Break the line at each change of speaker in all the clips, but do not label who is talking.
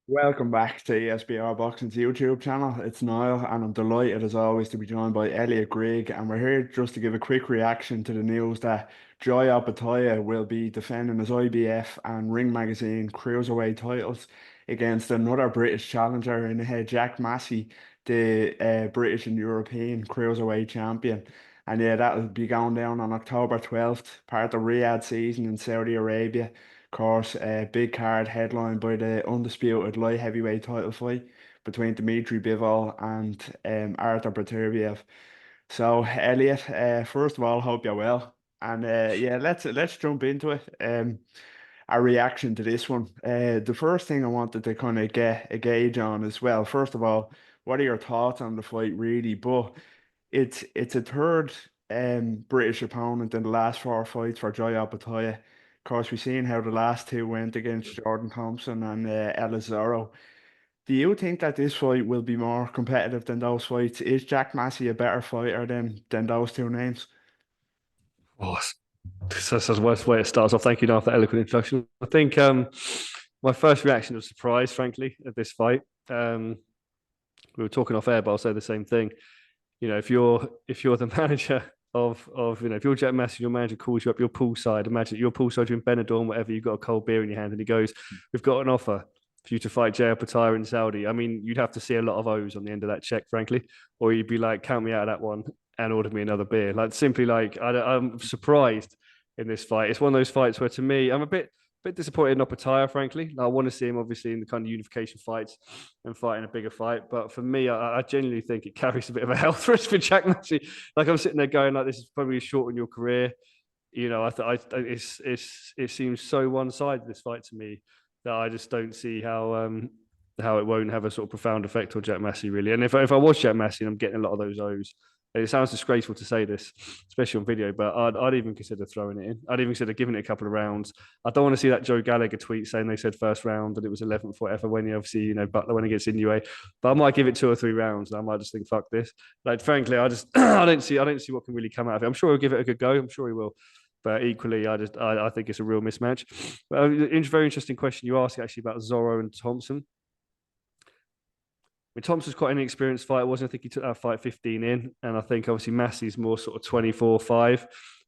Welcome back to ESBR Boxing's YouTube channel. It's Niall, and I'm delighted as always to be joined by Elliot Grigg. And we're here just to give a quick reaction to the news that Joy Opetaia will be defending his IBF and Ring Magazine cruiserweight titles against another British challenger in Jack Massey, the British and European cruiserweight champion. And yeah, that'll be going down on October 12th, part of the Riyadh season in Saudi Arabia course, a big card headlined by the undisputed light heavyweight title fight between Dmitry Bivol and Arthur Beterbiev. So, Elliot, first of all, hope you're well. And yeah, let's jump into it. Our reaction to this one. The first thing I wanted to kind of get a gauge on as well. First of all, what are your thoughts on the fight, really? But it's a third British opponent in the last four fights for Joy Opetaia. Of course, we've seen how the last two went against Jordan Thompson and Elizaro. Do you think that this fight will be more competitive than those fights? Is Jack Massey a better fighter than those two names?
Oh, that's the worst way it starts off. Thank you, Niall, for the eloquent introduction. I think my first reaction was surprise, frankly, at this fight. We were talking off air, but I'll say the same thing. If you're the manager of if you're Jack Massey, your manager calls you up, you're poolside. Imagine you're poolside, you're in Benidorm, whatever. You've got a cold beer in your hand, and he goes, "We've got an offer for you to fight Jay Opetaia in Saudi." I mean, you'd have to see a lot of O's on the end of that check, frankly, or you'd be like, "Count me out of that one and order me another beer." Like simply, like I'm surprised in this fight. It's one of those fights where, to me, I'm a bit disappointed in Opetaia, frankly. I want to see him obviously in the kind of unification fights and fighting a bigger fight. But for me, I genuinely think it carries a bit of a health risk for Jack Massey. Like I'm sitting there going, like, this is probably shorten your career. It seems so one sided, this fight, to me, that I just don't see how it won't have a sort of profound effect on Jack Massey, really. And if I was Jack Massey and I'm getting a lot of those O's, it sounds disgraceful to say this, especially on video, but I'd even consider throwing it in. I'd even consider giving it a couple of rounds. I don't want to see that Joe Gallagher tweet saying they said first round and it was 11th, whatever, when you obviously, Butler when he gets in UA. But I might give it 2 or 3 rounds and I might just think, fuck this. Like, frankly, I just, I don't see what can really come out of it. I'm sure he'll give it a good go. I'm sure he will. But equally, I think it's a real mismatch. But very interesting question you asked actually about Zorro and Thompson. I mean, Thompson's quite an inexperienced fighter, wasn't I? Think he took that fight 15 in, and I think obviously Massey's more sort of 24-5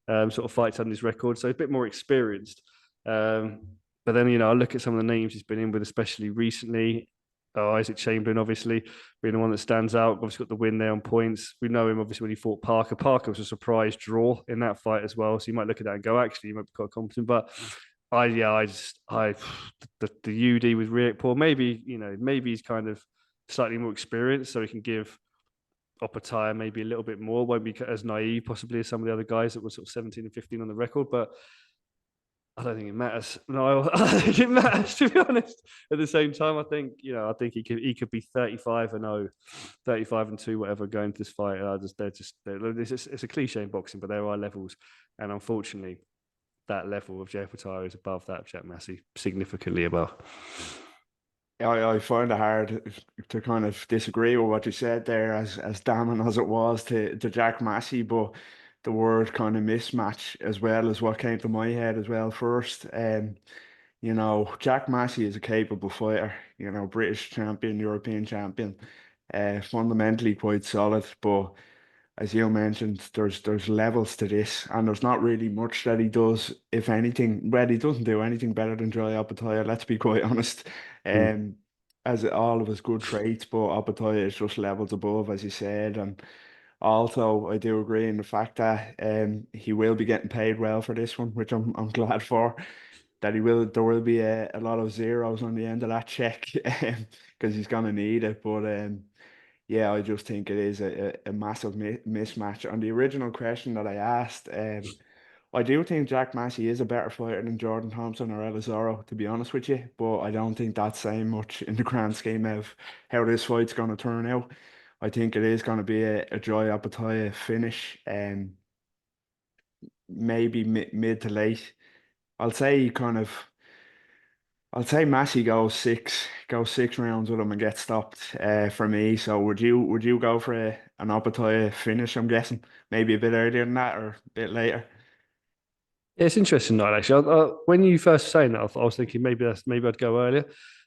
sort of fights on his record, so a bit more experienced. But then I look at some of the names he's been in with, especially recently. Isaac Chamberlain, obviously, being the one that stands out. Obviously, got the win there on points. We know him obviously when he fought Parker. Parker was a surprise draw in that fight as well, so you might look at that and go, actually, you might be quite competent. But the UD with Rick Paul, maybe he's kind of slightly more experienced, so he can give Opetaia maybe a little bit more. Won't be as naive possibly as some of the other guys that were sort of 17 and 15 on the record, but I don't think it matters. No, I don't think it matters, to be honest. At the same time, I think he could be 35-0, 35-2, whatever, going to this fight. It's a cliche in boxing, but there are levels, and unfortunately, that level of Jay Opetaia is above that of Jack Massey, significantly above.
I find it hard to kind of disagree with what you said there, as damning as it was to Jack Massey, but the word kind of mismatch as well is what came to my head as well first. Jack Massey is a capable fighter, British champion, European champion, fundamentally quite solid, but as you mentioned, there's levels to this, and there's not really much that he does, if anything. Well, he doesn't do anything better than Joy Opetaia, let's be quite honest.
Mm.
Um, as all of his good traits, but Opetaia is just levels above, as you said. And also, I do agree in the fact that he will be getting paid well for this one, which I'm glad for. That there will be a lot of zeros on the end of that check, because he's gonna need it. But yeah, I just think it is a massive mismatch. On the original question that I asked, I do think Jack Massey is a better fighter than Jordan Thompson or Elizaro, to be honest with you, but I don't think that's saying much in the grand scheme of how this fight's going to turn out. I think it is going to be a Joy Opetaia finish, and maybe mid to late. I'll say kind of. I'll say Massey goes 6 rounds with him and gets stopped for me. So would you go for an Opetaia finish? I'm guessing maybe a bit earlier than that or a bit later.
Yeah, it's interesting, Niall. Actually, when you first saying that, I was thinking maybe I'd go earlier.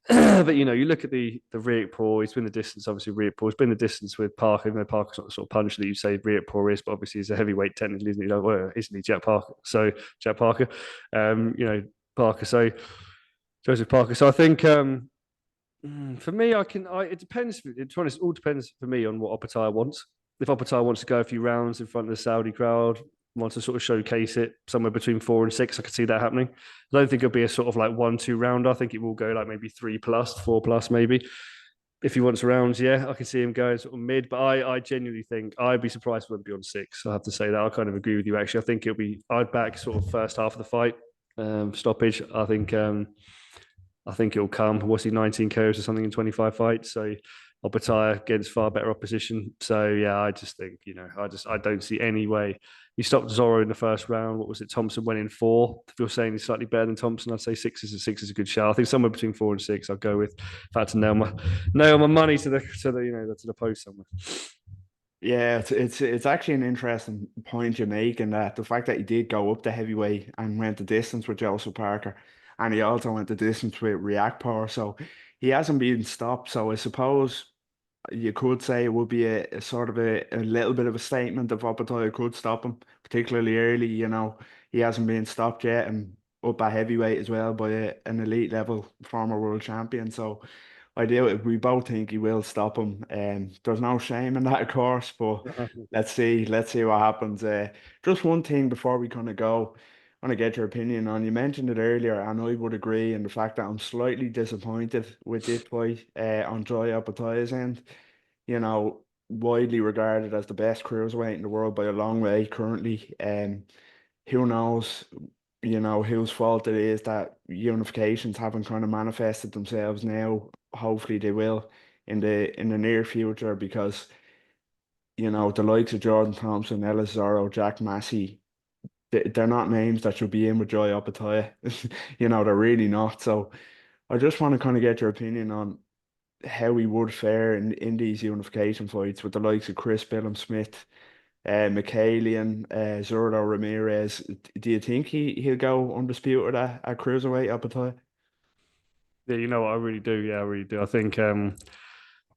But you look at the Riyadh. He's been the distance. Obviously, Riyadh. He's been the distance with Parker. Even though Parker's not the sort of puncher that you say Riyadh is, but obviously he's a heavyweight technically, isn't he? Like, well, isn't he, Jack Parker? So Jack Parker, Parker. So Joseph Parker. So I think for me, it depends. To be honest, it all depends for me on what Opetaia wants. If Opetaia wants to go a few rounds in front of the Saudi crowd, wants to sort of showcase it somewhere between 4 and 6, I could see that happening. I don't think it'll be a sort of like 1-2 rounder. I think it will go like maybe 3+, 4+, maybe. If he wants rounds, yeah, I can see him going sort of mid. But I genuinely think I'd be surprised if it went beyond 6. I have to say that. I kind of agree with you, actually. I think I'd back sort of first half of the fight stoppage. I think it'll come. What's he, 19 KOs or something in 25 fights? So Opetaia against far better opposition. So yeah, I just think, I don't see any way. He stopped Zorro in the first round. What was it? Thompson went in 4. If you're saying he's slightly better than Thompson, I'd say 6 is a good shout. I think somewhere between 4 and 6, I'll go with. If I had to nail my money to the post somewhere.
Yeah, it's actually an interesting point you make, in that the fact that he did go up the heavyweight and went the distance with Joseph Parker, and he also went the distance with React, so he hasn't been stopped. So I suppose you could say it would be a sort of a little bit of a statement if Opetaia could stop him, particularly early. He hasn't been stopped yet, and up at heavyweight as well by an elite level former world champion. So we both think he will stop him. There's no shame in that, of course, but let's see what happens. Just one thing before we kind of go. I want to get your opinion on. You mentioned it earlier, and I would agree in the fact that I'm slightly disappointed with this fight on Joy Opetaia's end. Widely regarded as the best cruiserweight in the world by a long way currently. Who knows, whose fault it is that unifications haven't kind of manifested themselves now. Hopefully they will in the near future, because the likes of Jordan Thompson, Ellis Zorro, Jack Massey, they're not names that should be in with Joy Opetaia. They're really not. So I just want to kind of get your opinion on how he would fare in these unification fights with the likes of Chris Billum Smith, Mikhailian, Zurdo Ramirez. Do you think he'll go undisputed at cruiserweight Opetaia?
Yeah, you know what? I really do. Yeah, I really do. I think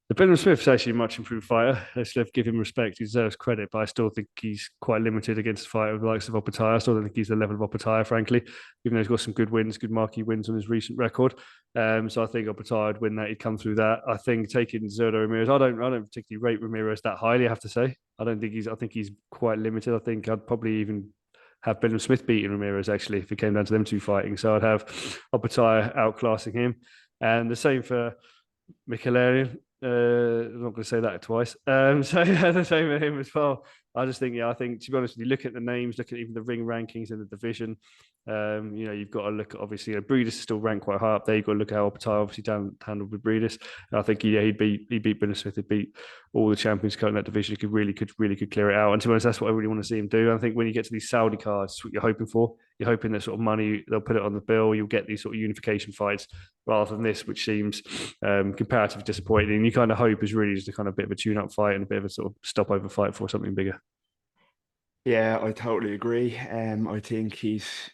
the Benham Smith's actually a much improved fighter. Let's give him respect. He deserves credit, but I still think he's quite limited against the fight of the likes of Opetaia. I still don't think he's the level of Opetaia, frankly, even though he's got some good wins, good marquee wins on his recent record. So I think Opetaia would win that. He'd come through that. I think taking Zurdo Ramirez, I don't particularly rate Ramirez that highly, I have to say. I think he's quite limited. I think I'd probably even have Benham Smith beating Ramirez, actually, if it came down to them two fighting. So I'd have Opetaia outclassing him. And the same for Mkhitaryan. I'm not going to say that twice. So yeah, the same with him as well. I just think, I think, to be honest with you, look at the names, look at even the ring rankings in the division. You've got to look at, obviously, Breedis is still ranked quite high up there. You've got to look at how Opetaia obviously handled with Breedis. And I think he'd beat Benham Smith, he'd beat all the champions in that division. He could really clear it out. And to be honest, that's what I really want to see him do. And I think when you get to these Saudi cards, that's what you're hoping for. You're hoping that sort of money, they'll put it on the bill. You'll get these sort of unification fights rather than this, which seems comparatively disappointing. And you kind of hope is really just a kind of bit of a tune-up fight and a bit of a sort of stopover fight for something bigger.
Yeah, I totally agree. I think he's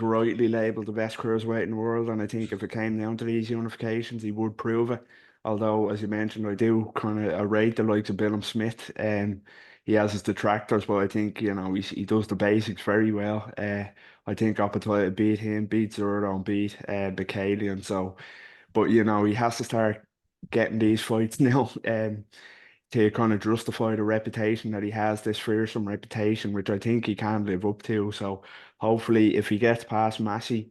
rightly labelled the best cruiserweight in the world, and I think if it came down to these unifications, he would prove it. Although, as you mentioned, I do kind of rate the likes of Billum Smith. He has his detractors, but I think he does the basics very well. I think Opetaia beat him, beat Zurdo, and beat Bacalian. So, but he has to start getting these fights now. To kind of justify the reputation that he has, this fearsome reputation, which I think he can live up to. So hopefully, if he gets past Massey,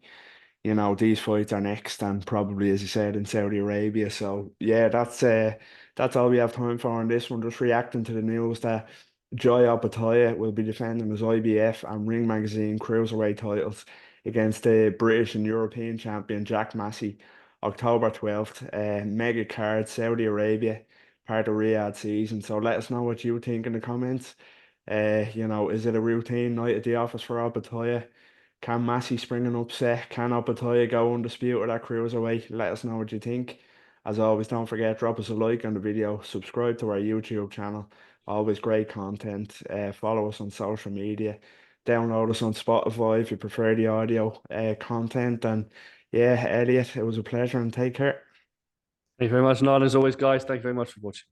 these fights are next, and probably, as you said, in Saudi Arabia. So yeah, that's all we have time for on this one. Just reacting to the news that Joy Opetaia will be defending his IBF and Ring Magazine cruiserweight titles against the British and European champion Jack Massey, October 12th. Mega card, Saudi Arabia, part of Riyadh season. So let us know what you think in the comments. Is it a routine night at the office for Opetaia? Can Massey spring an upset? Can Opetaia go undisputed at cruiserweight? Let us know what you think. As always, don't forget, drop us a like on the video, subscribe to our YouTube channel. Always great content. Follow us on social media. download us on Spotify if you prefer the audio content. And yeah, Elliot, it was a pleasure and take care.
Thank you very much, Niall. As always, guys, thank you very much for watching.